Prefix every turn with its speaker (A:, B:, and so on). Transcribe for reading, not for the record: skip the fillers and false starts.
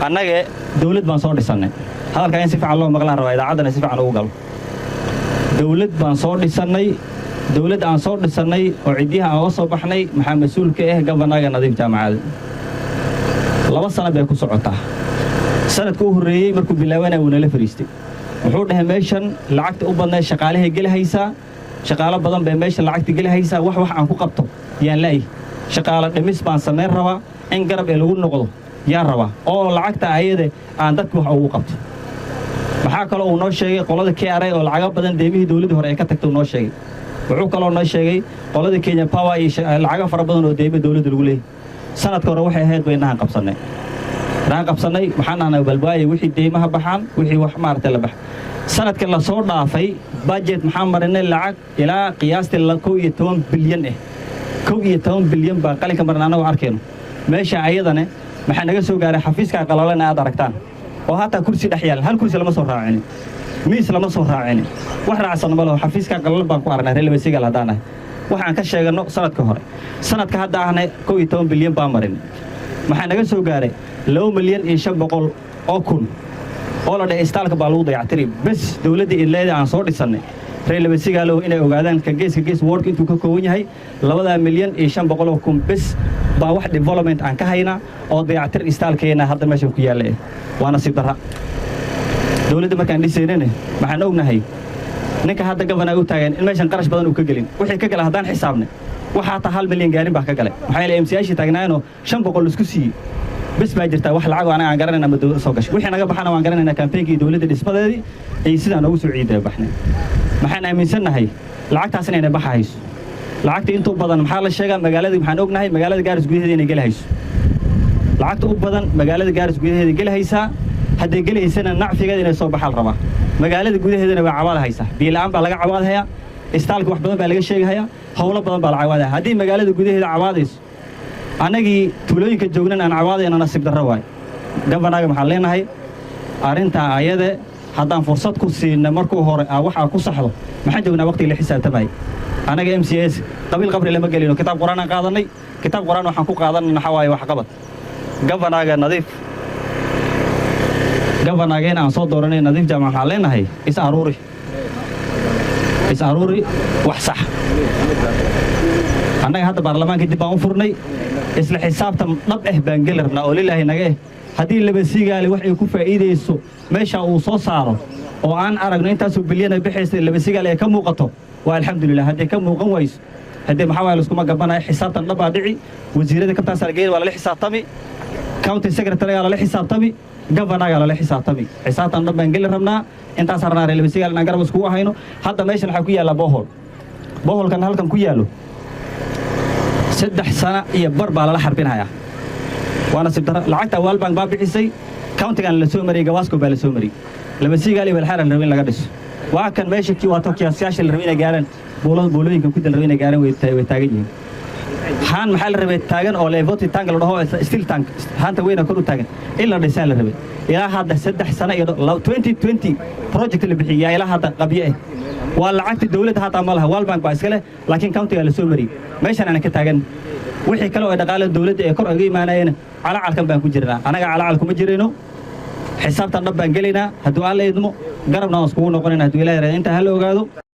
A: annaga dawlad baan soo dhisannay hadalka in si fiican loo maqlaan rabaa idaacadana si fiican ugu galo dawlad baan soo dhisannay dawlad aan soo dhisannay oo ciidaha aan soo baxnay maxaa mas'uul ka ah gabanaga Nadiif Jaamacad 2 sano bay ku socotaa sanadkii u horeeyay markuu bilaabana uu nala fariistay wuxuu dhahay meeshan lacagta u badnay shaqaalaha galahaysa shaqaale badan bay meesha lacagta galahaysa wax aan ku qabto yaan laay shaqaale dhimis baan sameyn rabaa in garab ee lagu noqdo yaa rabaa oo lacagta ayada aan dadku wax ugu qabto waxa kale oo noo sheegay qolada KRA oo lacag badan deemihii dawladda hore ay ka tagtay noo sheegay wuxuu kale oo noo sheegay qolada Kenya Power iyo lacag fara badan oo deemihii dawladda lagu leeyahay sanadka hore waxay ahayd baynahan qabsanay waxaan aanahay balbaay wixii deemaha baxaan wixii wax maartay la bax sanadka la soo dhaafay budget maxaa marinay lacag ilaa qiyaastii 12 bilyan 12 bilyan baa qalinka marna anagu arkayno meesha ayadana maxaa naga soo gaaray xafiiska qalalana aad aragtaan oo hata kursi dhaxyaal hal kursi lama soo raacin miis lama soo raacin wax raacsan ma laha xafiiska qalal baan ku aragnay reelbasiga hadaanahay waxaan ka sheegano sanadka hore sanadka hadda ahna 12 bilyan baa marin maxaa naga soo gaaray 2 milyan iyo 500 oo kun oo la dhahay istaalka baa lagu dayactiray bas dawladda ilaahay aan soo dhisannay reelbasiga loo inay ogaadaan ka gees ward intuu ka kooban yahay 2 milyan iyo 500 kun bas baa wax development aan ka hayna oo dayactir istaalkeena hadda meesha ku yaala waana si dara dawladda markaan dhisaynay waxaan ognahay ninka hadda gabanaga u taagan in meeshan qarash badan uu ka galin wixii ka galay hadaan xisaabnay waxa ta 1 milyan gaarin baa ka galay waxa ay MCH taagnaayno 500 isku siiyay bas ma jirtaa wax lacag aan garanayna ma dawladda soo gashay wixii naga baxana waan garanaynaa campaign-kii dawladda dhismadeedii ay sidaan ugu soo ciiday baxnay maxaan aaminsanahay lacagtaas inay baxayso lacagta inta badan maxaa la sheegaa magaalada waxaan ognahay magaalada Gaaris gudaheeda inay galahayso lacagta u badan magaalada Gaaris gudaheeda galahaysa haday galaysana nacfigeeda inay soo baxal rabaa magaalada gudaheedana waa cawaad haysa biilaan baa laga cawaadaya istaalka wax badan baa laga sheegaya hawlo badan baa la cawaadaya hadii magaalada gudaheeda cawaadayso anagii tuulooyinka joognan aan cawaadayna nasiib darro waay gabanaga maxaa leenahay arinta ayada haddaan fursad ku siino markuu hore waxa ku saxdo maxaan joognaa waqti la xisaabtamay anaga MCS qabiil qabri lama galino kitaab quraan aan qaadanay kitaab quraan waxaan ku qaadanay xawaayo wax qabad gabanaga Nadiif gabanaga aan soo dooranay Nadiif Jaamac waxaan leenahay is aruuri wax sax annaga hadda baarlamaanka dib aan u furnay isla xisaabtan dhab baan gal rabnaa oo ilaahay naga hadii laba siigaali wax ay ku faa'iideyso meesha uu soo saaro oo aan aragno intaas oo bilyan ay bixisay laba siigaali ay ka muuqato waa alxamdulillah hadii ka muuqan wayso hadii maxaa la isku magabanay xisaabtan dhab dhici wasiirada ka taasal geeyay waa la xisaabtami county secretary la xisaabtami gabanaga la xisaabtami xisaabtan dhab baan gal rabnaa intaas arnaa laba siigaali aan garab isku hayno hadda meeshan waxa ku yaala boholkan halkan ku yaalo 3 sano iyo bar baa la xarbinaya waana si dara lacagta World baa bixisay county-gan la soo mariyay Gawasco baa la soo mariyay laba siigaali bal xaran rabin laga dhiso waa kan meesha kii waa tokiyaasyaasha la rabin gaaran boolooyinka ku dal rabin gaaran way taagan yihiin haan maxaa la rabay taagan oo leevoti tank la dhaho steel tank haanta weyna kor u taagan ila dhisay la rabay ilaa hadda 3 sano iyo 2020 project la bixiyay ilaa hadda qabiye waa lacagta dawladda hata malaha World Bank baa iska leh laakiin county-ga la soo mariyay meeshan aan ka taagan wixii kale oo dhaqaalaha dawladda ee kor uga imaanayeen calacalkan baan ku jirnaa anaga calacal kuma jireyno xisaabtan dhab baan galeynaa haddii aan la idmo garabna isku noqonayna haddii ilaahay inta hal ogaado